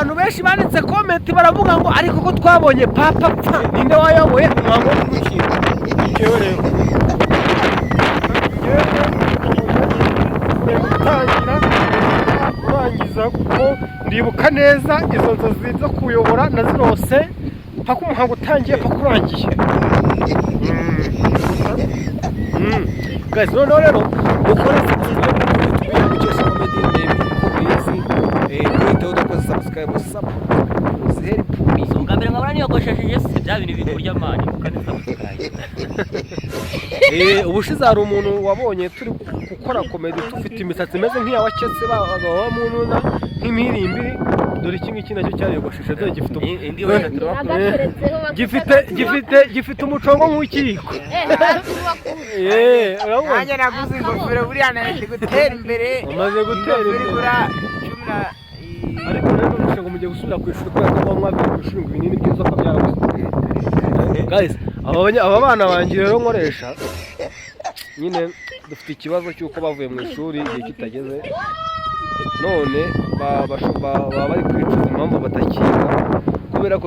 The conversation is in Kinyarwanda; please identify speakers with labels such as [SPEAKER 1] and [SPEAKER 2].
[SPEAKER 1] abantu benshi banditse comment baravuga ngo ariko ko twabonye papa pfa ninde wayoboye umuhango wo kumushyingura yewe rero kurangiza kuko ndibuka neza izo nzozi zo kuyobora nazirose paka umuhango utangiye paka urangiye. Guys, noneho rero mukore MUCYESHA COMEDY kwitaho udakoze subscribe ziheri pumi
[SPEAKER 2] ubwa mbere nkabona niyogoshesheje se bya bintu bikurya amani ukaneza subscribe.
[SPEAKER 1] Ubushize hari umuntu wabonye turi gukora comedy tufite imisatsi imeze nk'iya waketse bagabo bamununa nk'imirimbiri dore iki ngiki nacyo cyariyogosheshe dore gifite umucongo nk'ukiko.
[SPEAKER 3] Nanjye naguze ingofero buriya nari gutera imbere
[SPEAKER 1] umaze gutera imbere ariko rero umushinga mugiye gusubira ku ishuri kubera ko mwabiye ku ishuri ibinini byiza akabyarabuze. Guys, aba bana banjye rero nkoresha nyine dufite ikibazo cy'uko bavuye mu ishuri igihe kitageze none baba bari kwicuza impamvu batakiga kubera ko